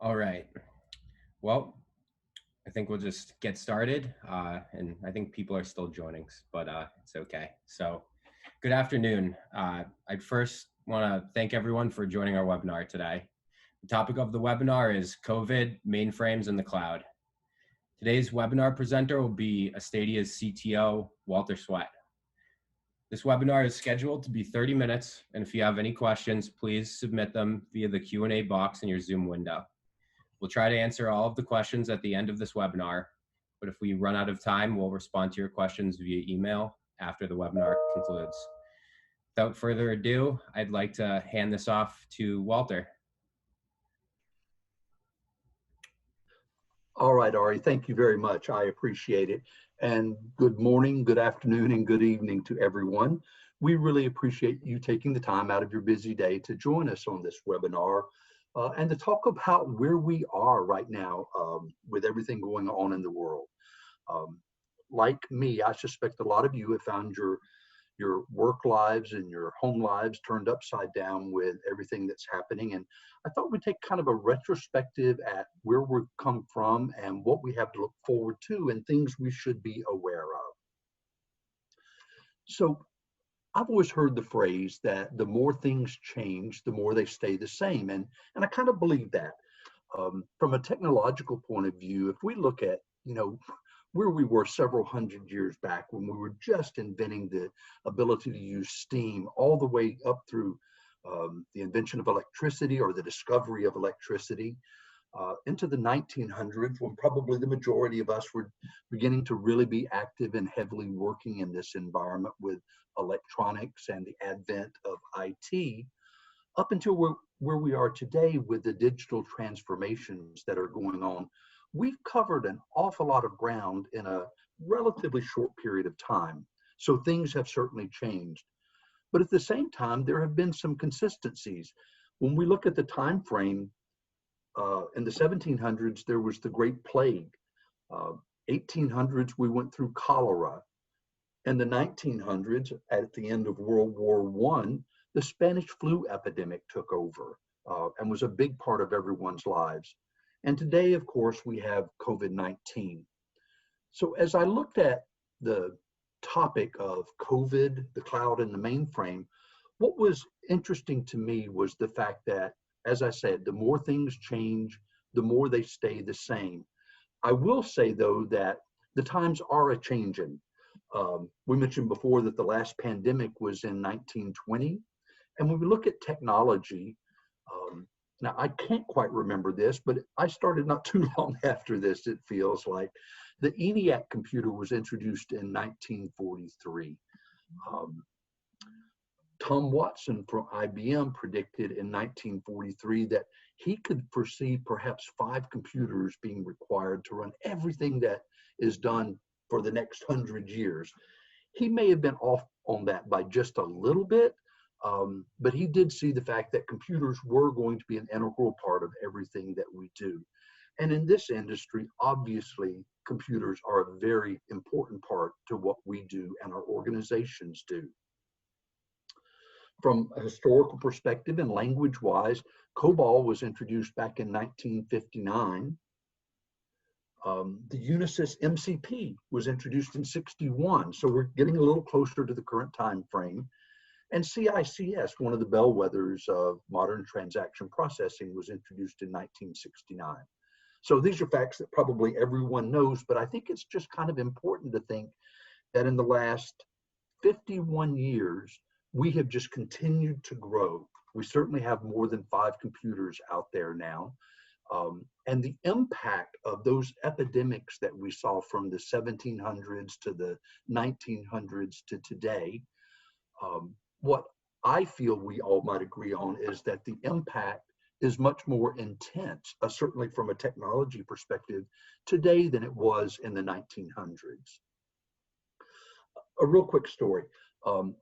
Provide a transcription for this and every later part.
All right. Well, I think we'll just get started. And I think people are still joining, but it's okay. So, good afternoon. I'd first want to thank everyone for joining our webinar today. The topic of the webinar is COVID, mainframes, in the cloud. Today's webinar presenter will be Astadia's CTO, Walter Sweat. This webinar is scheduled to be 30 minutes, and if you have any questions, please submit them via the Q&A box in your Zoom window. We'll try to answer all of the questions at the end of this webinar, but if we run out of time, we'll respond to your questions via email after the webinar concludes. Without further ado, I'd like to hand this off to Walter. All right, Ari, thank you very much. I appreciate it. And good morning, good afternoon, and good evening to everyone. We really appreciate you taking the time out of your busy day to join us on this webinar and to talk about where we are right now with everything going on in the world. Like me, I suspect a lot of you have found your work lives and your home lives turned upside down with everything that's happening. And I thought we'd take kind of a retrospective at where we've come from and what we have to look forward to and things we should be aware of. So I've always heard the phrase that the more things change, the more they stay the same. And I kind of believe that. From a technological point of view, if we look at, where we were several hundred years back when we were just inventing the ability to use steam all the way up through the invention of electricity or the discovery of electricity into the 1900s, when probably the majority of us were beginning to really be active and heavily working in this environment with electronics and the advent of IT, up until where we are today with the digital transformations that are going on. We've covered an awful lot of ground in a relatively short period of time. So things have certainly changed. But at the same time, there have been some consistencies. When we look at the time frame, in the 1700s, there was the Great Plague. 1800s, we went through cholera. In the 1900s, at the end of World War I, the Spanish flu epidemic took over and was a big part of everyone's lives. And today, of course, we have COVID-19. So as I looked at the topic of COVID, the cloud, and the mainframe, what was interesting to me was the fact that, as I said, the more things change, the more they stay the same. I will say, though, that the times are a-changing. We mentioned before that the last pandemic was in 1920. And when we look at technology, now, I can't quite remember this, but I started not too long after this, it feels like. The ENIAC computer was introduced in 1943. Tom Watson from IBM predicted in 1943 that he could foresee perhaps 5 computers being required to run everything that is done for the next 100 years. He may have been off on that by just a little bit, but he did see the fact that computers were going to be an integral part of everything that we do. And in this industry, obviously, computers are a very important part to what we do and our organizations do. From a historical perspective and language-wise, COBOL was introduced back in 1959. The Unisys MCP was introduced in 61, so we're getting a little closer to the current time frame. And CICS, one of the bellwethers of modern transaction processing, was introduced in 1969. So these are facts that probably everyone knows, but I think it's just kind of important to think that in the last 51 years, we have just continued to grow. We certainly have more than 5 computers out there now. And the impact of those epidemics that we saw from the 1700s to the 1900s to today, what I feel we all might agree on is that the impact is much more intense, certainly from a technology perspective, today than it was in the 1900s. A real quick story.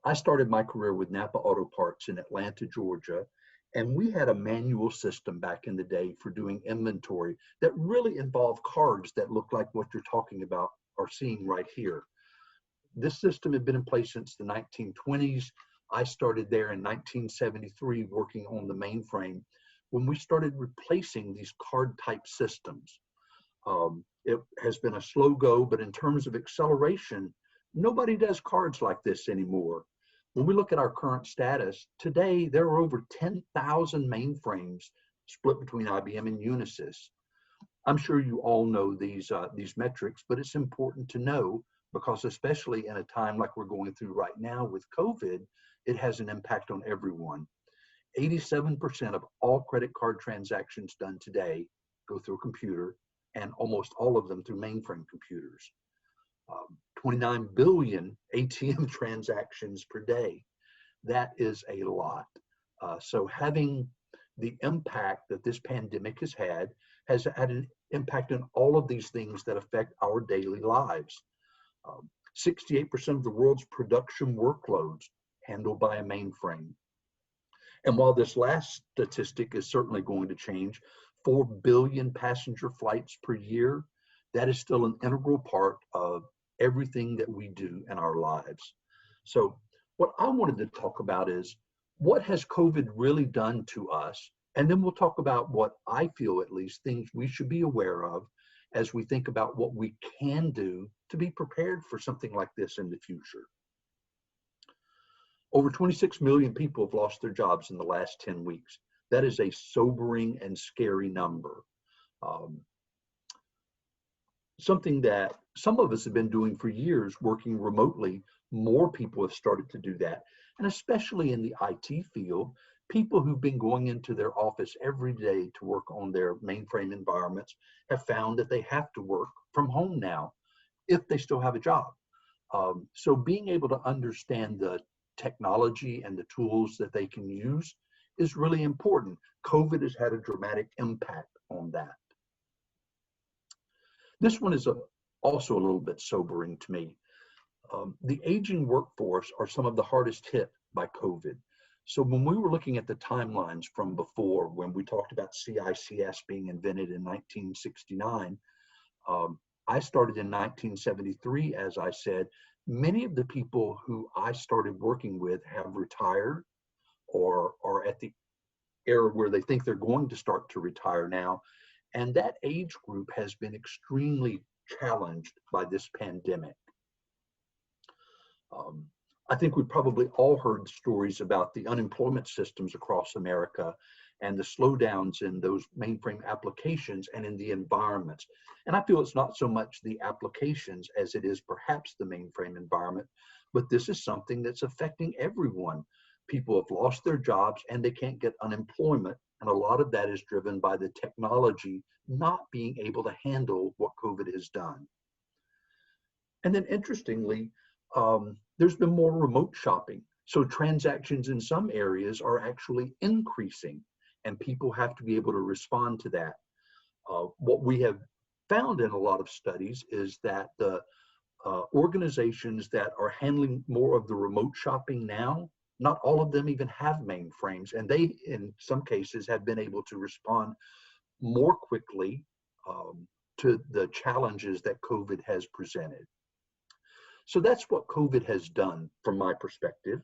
I started my career with Napa Auto Parts in Atlanta, Georgia, and we had a manual system back in the day for doing inventory that really involved cards that look like what you're talking about or seeing right here. This system had been in place since the 1920s. I started there in 1973 working on the mainframe. when we started replacing these card type systems. It has been a slow go, but in terms of acceleration, nobody does cards like this anymore. When we look at our current status, today there are over 10,000 mainframes split between IBM and Unisys. I'm sure you all know these metrics, but it's important to know because especially in a time like we're going through right now with COVID, it has an impact on everyone. 87% of all credit card transactions done today go through a computer, and almost all of them through mainframe computers. 29 billion ATM transactions per day. That is a lot. So having the impact that this pandemic has had an impact on all of these things that affect our daily lives. 68% of the world's production workloads handled by a mainframe. And while this last statistic is certainly going to change, 4 billion passenger flights per year, that is still an integral part of everything that we do in our lives. So what I wanted to talk about is what has COVID really done to us? And then we'll talk about what I feel, at least, things we should be aware of as we think about what we can do to be prepared for something like this in the future. Over 26 million people have lost their jobs in the last 10 weeks. That is a sobering and scary number. Something that some of us have been doing for years, working remotely. More people have started to do that. And especially in the IT field, people who've been going into their office every day to work on their mainframe environments have found that they have to work from home now if they still have a job. So being able to understand the technology and the tools that they can use is really important. COVID has had a dramatic impact on that. This one is also a little bit sobering to me. The aging workforce are some of the hardest hit by COVID. So when we were looking at the timelines from before, when we talked about CICS being invented in 1969, I started in 1973, as I said. Many of the people who I started working with have retired or are at the era where they think they're going to start to retire now. And that age group has been extremely challenged by this pandemic. I think we probably all heard stories about the unemployment systems across America and the slowdowns in those mainframe applications and in the environments. And I feel it's not so much the applications as it is perhaps the mainframe environment, but this is something that's affecting everyone. People have lost their jobs and they can't get unemployment. And a lot of that is driven by the technology not being able to handle what COVID has done. And then interestingly, there's been more remote shopping. So transactions in some areas are actually increasing and people have to be able to respond to that. What we have found in a lot of studies is that the organizations that are handling more of the remote shopping now, not all of them even have mainframes, and they, in some cases, have been able to respond more quickly to the challenges that COVID has presented. So that's what COVID has done from my perspective.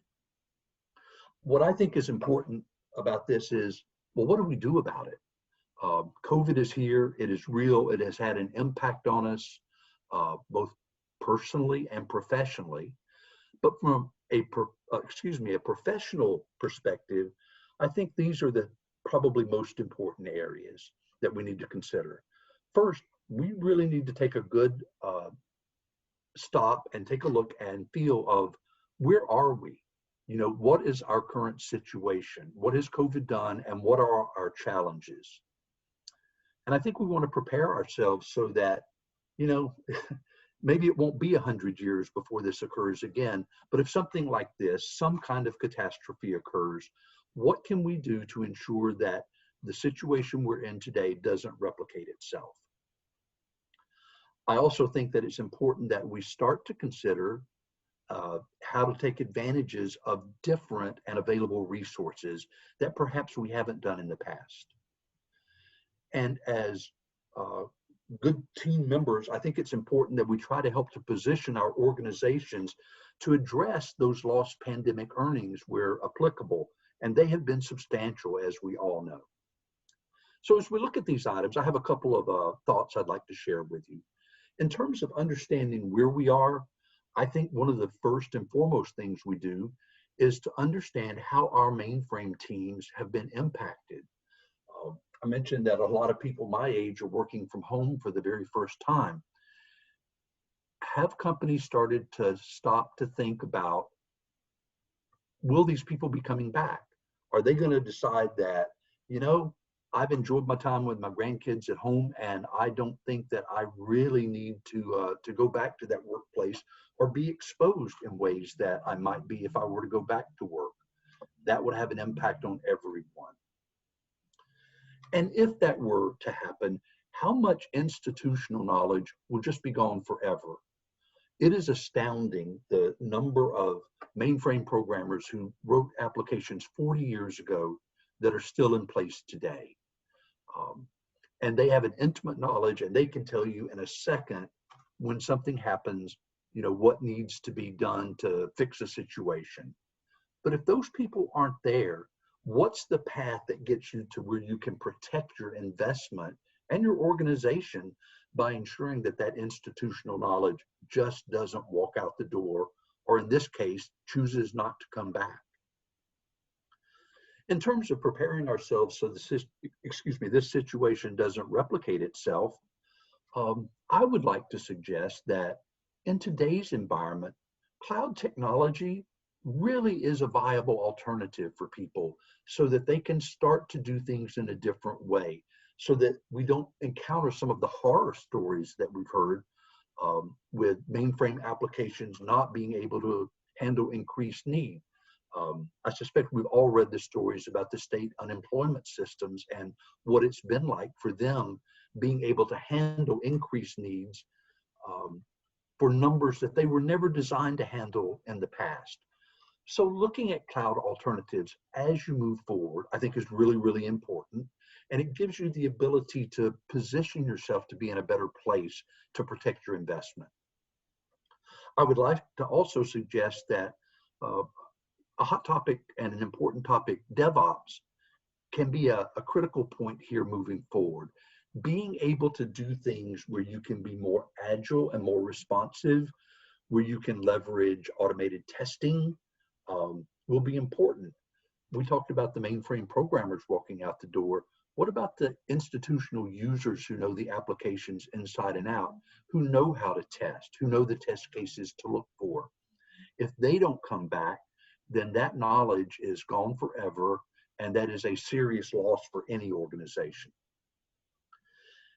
What I think is important about this is, well, what do we do about it? COVID is here, it is real, it has had an impact on us, both personally and professionally. But from a professional perspective, I think these are the probably most important areas that we need to consider. First, we really need to take a good stop and take a look and feel of where are we? You know, what is our current situation? What has COVID done and what are our challenges? And I think we want to prepare ourselves so that, you know, maybe it won't be 100 years before this occurs again, but if something like this, some kind of catastrophe occurs, what can we do to ensure that the situation we're in today doesn't replicate itself? I also think that it's important that we start to consider how to take advantages of different and available resources that perhaps we haven't done in the past. And as good team members, I think it's important that we try to help to position our organizations to address those lost pandemic earnings where applicable, and they have been substantial, as we all know. So as we look at these items, I have a couple of thoughts I'd like to share with you. In terms of understanding where we are, I think one of the first and foremost things we do is to understand how our mainframe teams have been impacted. I mentioned that a lot of people my age are working from home for the very first time. Have companies started to stop to think about, will these people be coming back? Are they going to decide that, you know, I've enjoyed my time with my grandkids at home, and I don't think that I really need to go back to that workplace or be exposed in ways that I might be if I were to go back to work. That would have an impact on everyone. And if that were to happen, how much institutional knowledge will just be gone forever? It is astounding the number of mainframe programmers who wrote applications 40 years ago that are still in place today. And they have an intimate knowledge, and they can tell you in a second when something happens, you know, what needs to be done to fix a situation. But if those people aren't there, what's the path that gets you to where you can protect your investment and your organization by ensuring that that institutional knowledge just doesn't walk out the door, or in this case, chooses not to come back? In terms of preparing ourselves so this situation doesn't replicate itself, I would like to suggest that in today's environment, cloud technology really is a viable alternative for people so that they can start to do things in a different way, so that we don't encounter some of the horror stories that we've heard with mainframe applications not being able to handle increased need. I suspect we've all read the stories about the state unemployment systems and what it's been like for them being able to handle increased needs for numbers that they were never designed to handle in the past. So looking at cloud alternatives as you move forward, I think is really, really important. And it gives you the ability to position yourself to be in a better place to protect your investment. I would like to also suggest that a hot topic and an important topic, DevOps, can be a critical point here moving forward. Being able to do things where you can be more agile and more responsive, where you can leverage automated testing, will be important. We talked about the mainframe programmers walking out the door. What about the institutional users who know the applications inside and out, who know how to test, who know the test cases to look for? If they don't come back, then that knowledge is gone forever, and that is a serious loss for any organization.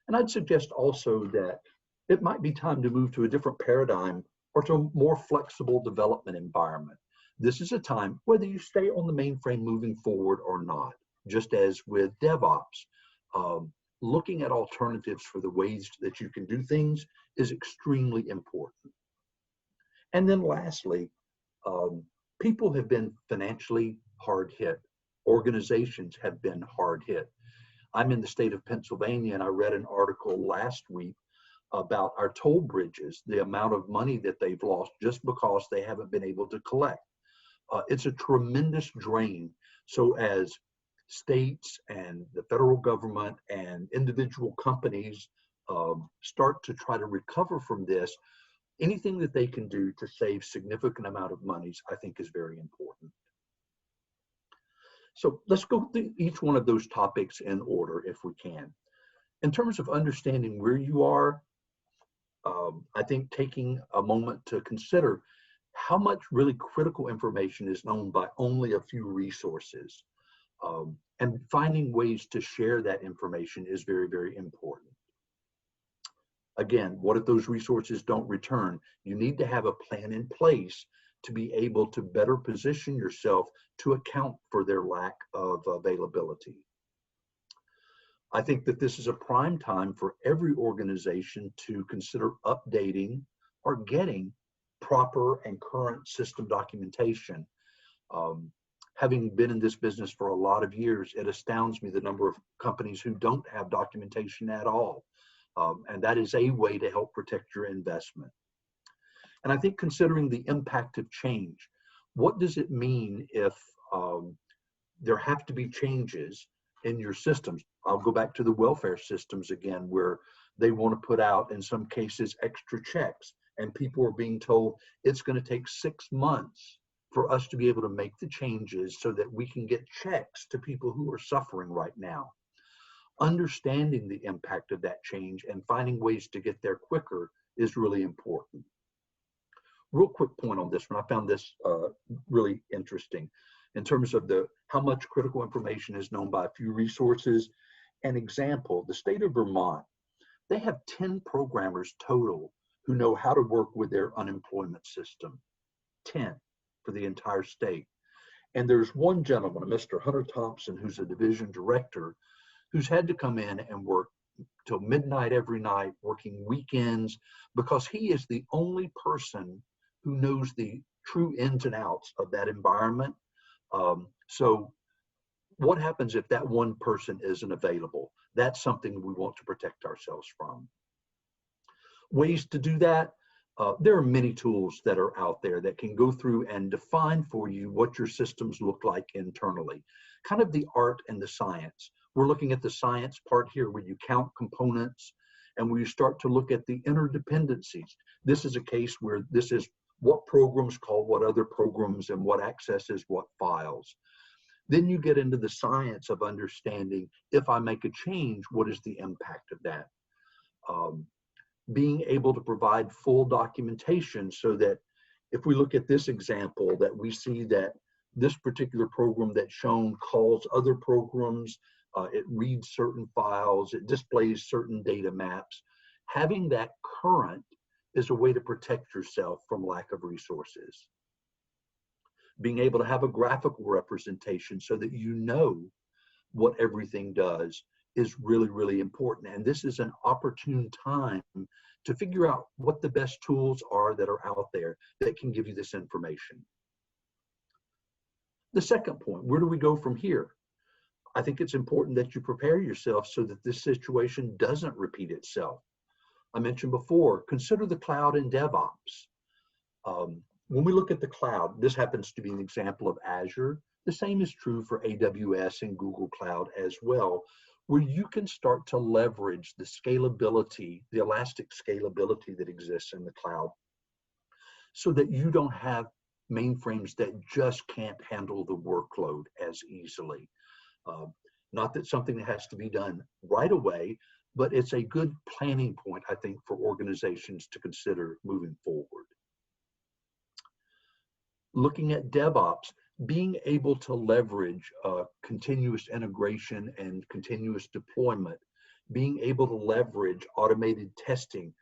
And I'd suggest also that it might be time to move to a different paradigm or to a more flexible development environment. This is a time, whether you stay on the mainframe moving forward or not, just as with DevOps, looking at alternatives for the ways that you can do things is extremely important. And then lastly, people have been financially hard hit. Organizations have been hard hit. I'm in the state of Pennsylvania, and I read an article last week about our toll bridges, the amount of money that they've lost just because they haven't been able to collect. It's a tremendous drain. So as states and the federal government and individual companies start to try to recover from this, anything that they can do to save significant amount of monies, I think, is very important. So let's go through each one of those topics in order if we can. In terms of understanding where you are, I think taking a moment to consider how much really critical information is known by only a few resources. And finding ways to share that information is very, very important. Again, what if those resources don't return? You need to have a plan in place to be able to better position yourself to account for their lack of availability. I think that this is a prime time for every organization to consider updating or getting proper and current system documentation. Having been in this business for a lot of years, it astounds me the number of companies who don't have documentation at all. And that is a way to help protect your investment. And I think considering the impact of change, what does it mean if there have to be changes in your systems. I'll go back to the welfare systems again, where they want to put out, in some cases, extra checks, and people are being told it's going to take 6 months for us to be able to make the changes so that we can get checks to people who are suffering right now. Understanding the impact of that change and finding ways to get there quicker is really important. Real quick point on this one, I found this really interesting in terms of how much critical information is known by a few resources. An example, the state of Vermont, they have 10 programmers total who know how to work with their unemployment system. 10 for the entire state. And there's one gentleman, Mr. Hunter Thompson, who's a division director, who's had to come in and work till midnight every night, working weekends, because he is the only person who knows the true ins and outs of that environment. So what happens if that one person isn't available? That's something we want to protect ourselves from. Ways to do that, there are many tools that are out there that can go through and define for you what your systems look like internally. Kind of the art and the science. We're looking at the science part here where you count components and where you start to look at the interdependencies. This is a case where this is what programs call what other programs and what accesses what files. Then you get into the science of understanding, if I make a change, what is the impact of that? Being able to provide full documentation so that if we look at this example, that we see that this particular program that's shown calls other programs, it reads certain files, it displays certain data maps. Having that current is a way to protect yourself from lack of resources. Being able to have a graphical representation so that you know what everything does is really, really important. And this is an opportune time to figure out what the best tools are that are out there that can give you this information. The second point, where do we go from here? I think it's important that you prepare yourself so that this situation doesn't repeat itself. I mentioned before, consider the cloud and DevOps. When we look at the cloud, this happens to be an example of Azure. The same is true for AWS and Google Cloud as well, where you can start to leverage the scalability, the elastic scalability that exists in the cloud, so that you don't have mainframes that just can't handle the workload as easily. Not that something that has to be done right away, but it's a good planning point, I think, for organizations to consider moving forward. Looking at DevOps, being able to leverage continuous integration and continuous deployment, being able to leverage automated testing.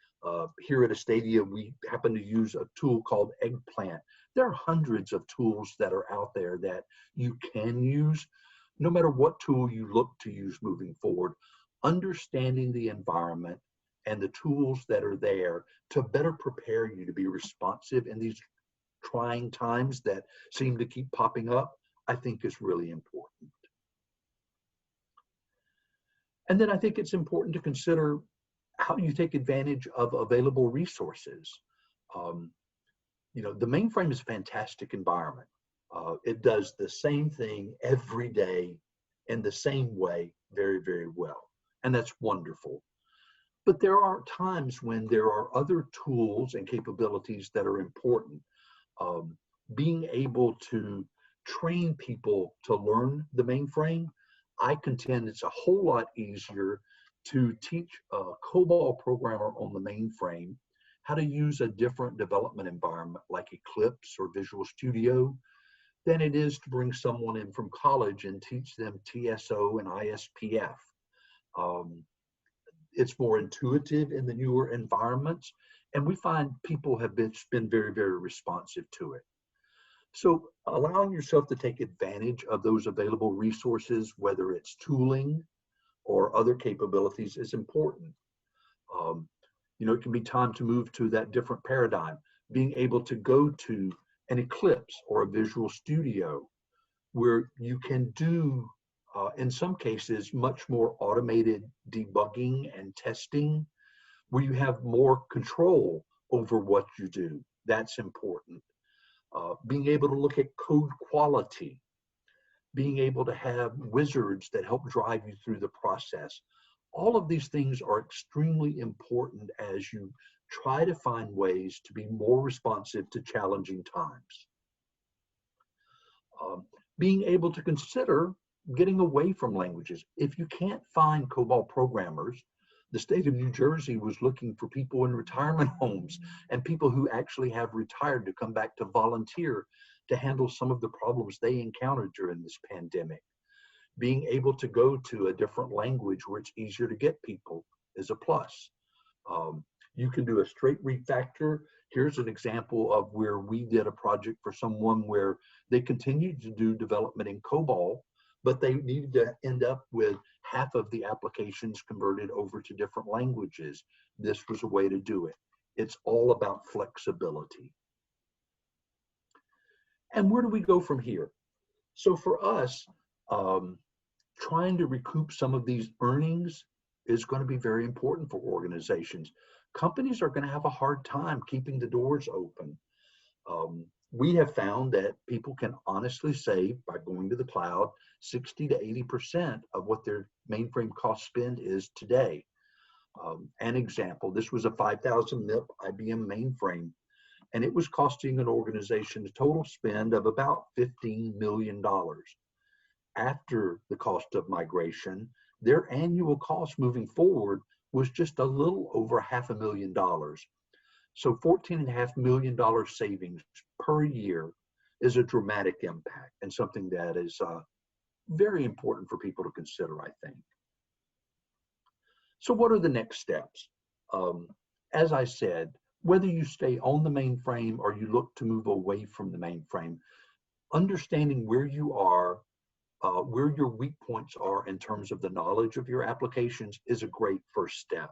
Here at Astadia, we happen to use a tool called Eggplant. There are hundreds of tools that are out there that you can use. No matter what tool you look to use moving forward, understanding the environment and the tools that are there to better prepare you to be responsive in these trying times that seem to keep popping up, I think is really important. And then I think it's important to consider how you take advantage of available resources. You know, the mainframe is a fantastic environment. It does the same thing every day in the same way very, very well. And that's wonderful. But there are times when there are other tools and capabilities that are important. Being able to train people to learn the mainframe, I contend it's a whole lot easier to teach a COBOL programmer on the mainframe how to use a different development environment like Eclipse or Visual Studio than it is to bring someone in from college and teach them TSO and ISPF. It's more intuitive in the newer environments, and we find people have been very, very responsive to it. So allowing yourself to take advantage of those available resources, whether it's tooling or other capabilities, is important. You know, it can be time to move to that different paradigm, being able to go to an Eclipse or a Visual Studio where you can do, in some cases, much more automated debugging and testing, where you have more control over what you do. That's important. Being able to look at code quality, being able to have wizards that help drive you through the process. All of these things are extremely important as you try to find ways to be more responsive to challenging times. Being able to consider getting away from languages. If you can't find COBOL programmers, the state of New Jersey was looking for people in retirement homes and people who actually have retired to come back to volunteer to handle some of the problems they encountered during this pandemic. Being able to go to a different language where it's easier to get people is a plus. You can do a straight refactor. Here's an example of where we did a project for someone where they continued to do development in COBOL, but they needed to end up with half of the applications converted over to different languages. This was a way to do it. It's all about flexibility. And where do we go from here? So for us, trying to recoup some of these earnings is going to be very important for organizations. Companies are going to have a hard time keeping the doors open. We have found that people can honestly save by going to the cloud 60 to 80% of what their mainframe cost spend is today. An example, this was a 5,000 MIP IBM mainframe, and it was costing an organization a total spend of about $15 million. After the cost of migration, their annual cost moving forward was just a little over $500,000. So $14.5 million savings per year is a dramatic impact and something that is very important for people to consider, I think. So what are the next steps? As I said, whether you stay on the mainframe or you look to move away from the mainframe, understanding where you are, where your weak points are in terms of the knowledge of your applications is a great first step.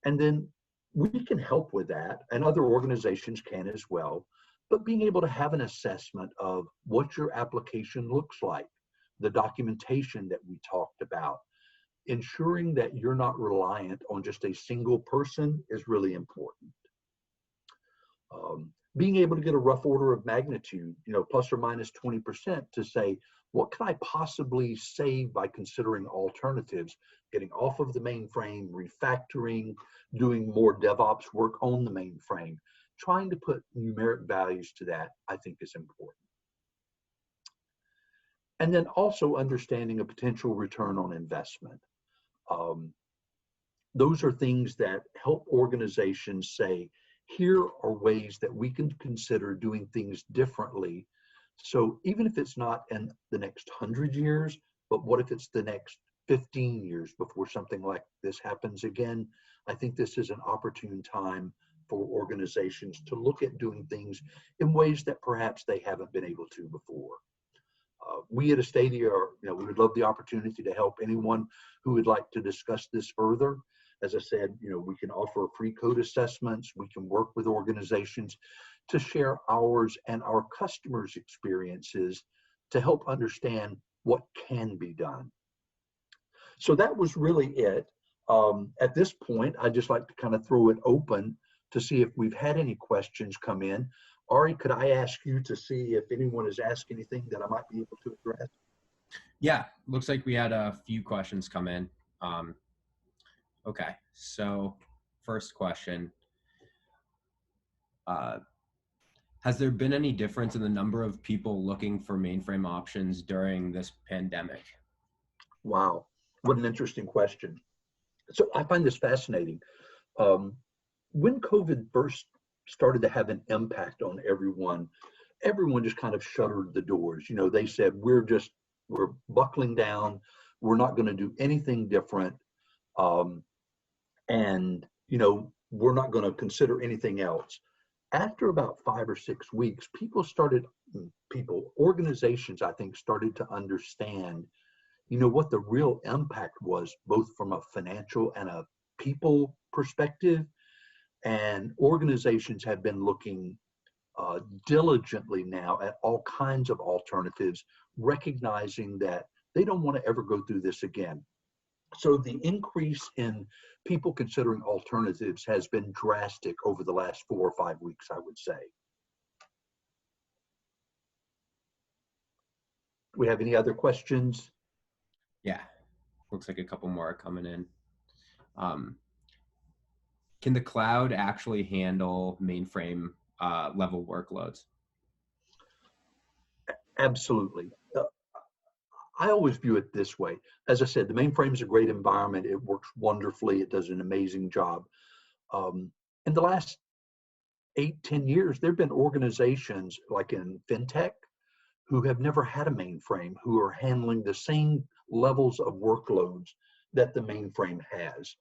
And then we can help with that, and other organizations can as well, but being able to have an assessment of what your application looks like, the documentation that we talked about, ensuring that you're not reliant on just a single person is really important. Being able to get a rough order of magnitude, plus or minus 20% to say, what can I possibly save by considering alternatives, getting off of the mainframe, refactoring, doing more DevOps work on the mainframe, trying to put numeric values to that, I think is important. And then also understanding a potential return on investment. Those are things that help organizations say, here are ways that we can consider doing things differently. So even if it's not in the next 100 years, but what if it's the next 15 years before something like this happens again? I think this is an opportune time for organizations to look at doing things in ways that perhaps they haven't been able to before. We at Astadia, we would love the opportunity to help anyone who would like to discuss this further. As I said, we can offer free code assessments. We can work with organizations to share ours and our customers' experiences to help understand what can be done. So that was really it. At this point, I'd just like to kind of throw it open to see if we've had any questions come in. Ari, could I ask you to see if anyone has asked anything that I might be able to address? Yeah, looks like we had a few questions come in. Okay, so first question. Has there been any difference in the number of people looking for mainframe options during this pandemic? Wow, what an interesting question. So I find this fascinating. When COVID first started to have an impact on everyone just kind of shuttered the doors. They said, we're buckling down. We're not going to do anything different. And we're not going to consider anything else. After about 5 or 6 weeks, organizations, I think, started to understand, what the real impact was, both from a financial and a people perspective. And organizations have been looking diligently now at all kinds of alternatives, recognizing that they don't want to ever go through this again. So the increase in people considering alternatives has been drastic over the last 4 or 5 weeks, I would say. we have any other questions? Yeah, looks like a couple more are coming in. Can the cloud actually handle mainframe level workloads? Absolutely. I always view it this way. As I said, the mainframe is a great environment. It works wonderfully. It does an amazing job. In the last 8, 10 years, there have been organizations like in fintech who have never had a mainframe, who are handling the same levels of workloads that the mainframe has.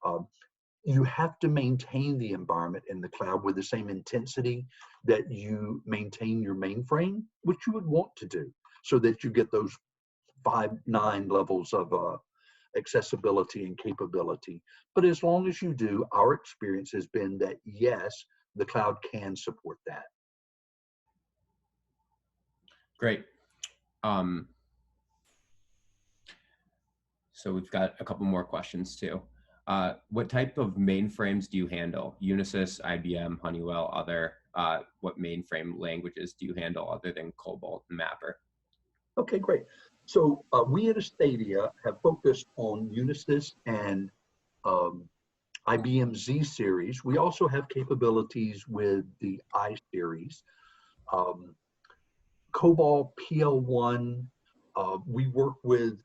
Um, you have to maintain the environment in the cloud with the same intensity that you maintain your mainframe, which you would want to do, so that you get those 5, 9 levels of accessibility and capability. But as long as you do, our experience has been that yes, the cloud can support that. Great. So we've got a couple more questions too. What type of mainframes do you handle? Unisys, IBM, Honeywell, other? What mainframe languages do you handle other than COBOL and Mapper? Okay, great. So we at Astadia have focused on Unisys and IBM Z series. We also have capabilities with the I series. COBOL PL1, we work with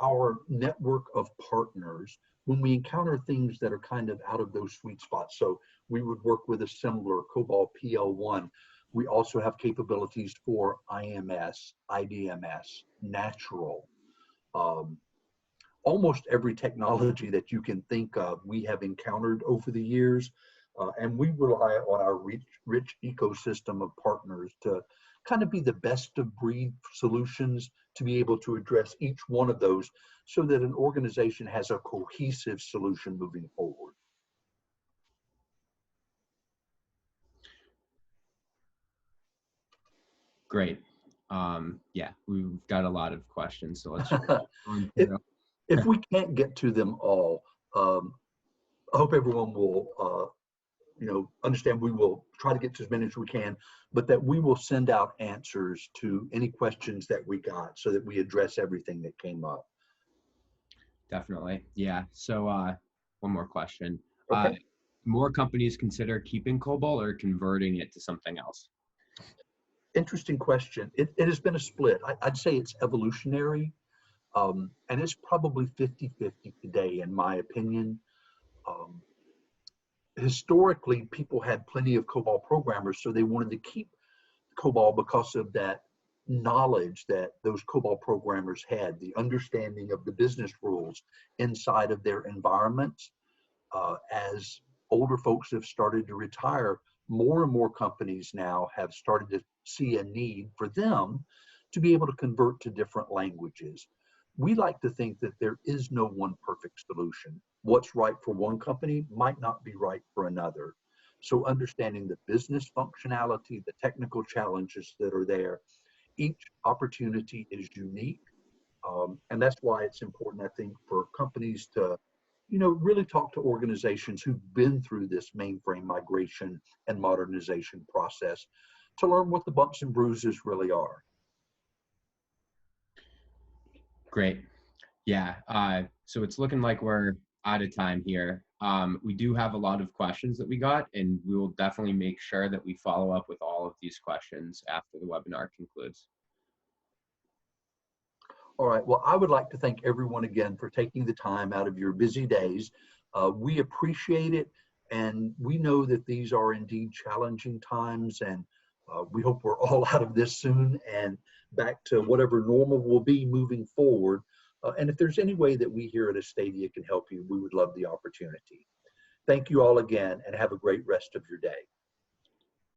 our network of partners when we encounter things that are kind of out of those sweet spots. So we would work with assembler, COBOL PL1. We also have capabilities for IMS, IDMS, natural. Almost every technology that you can think of, we have encountered over the years. And we rely on our rich ecosystem of partners to kind of be the best of breed solutions to be able to address each one of those so that an organization has a cohesive solution moving forward. Great. Yeah, we've got a lot of questions, so let's if, if we can't get to them all, I hope everyone will understand we will try to get to as many as we can, but that we will send out answers to any questions that we got so that we address everything that came up. Definitely. Yeah. So one more question. Okay. More companies consider keeping COBOL or converting it to something else? Interesting question. It has been a split. I'd say it's evolutionary, and it's probably 50-50 today, in my opinion. Historically, people had plenty of COBOL programmers, so they wanted to keep COBOL because of that knowledge that those COBOL programmers had, the understanding of the business rules inside of their environments. As older folks have started to retire, more and more companies now have started to see a need for them to be able to convert to different languages. We like to think that there is no one perfect solution. What's right for one company might not be right for another. So understanding the business functionality, the technical challenges that are there, each opportunity is unique. And that's why it's important, I think, for companies to really talk to organizations who've been through this mainframe migration and modernization process to learn what the bumps and bruises really are. Great. Yeah. So it's looking like we're out of time here. We do have a lot of questions that we got, and we will definitely make sure that we follow up with all of these questions after the webinar concludes. All right. Well, I would like to thank everyone again for taking the time out of your busy days. We appreciate it, and we know that these are indeed challenging times, and we hope we're all out of this soon and back to whatever normal will be moving forward. And if there's any way that we here at Astadia can help you, we would love the opportunity. Thank you all again, and have a great rest of your day.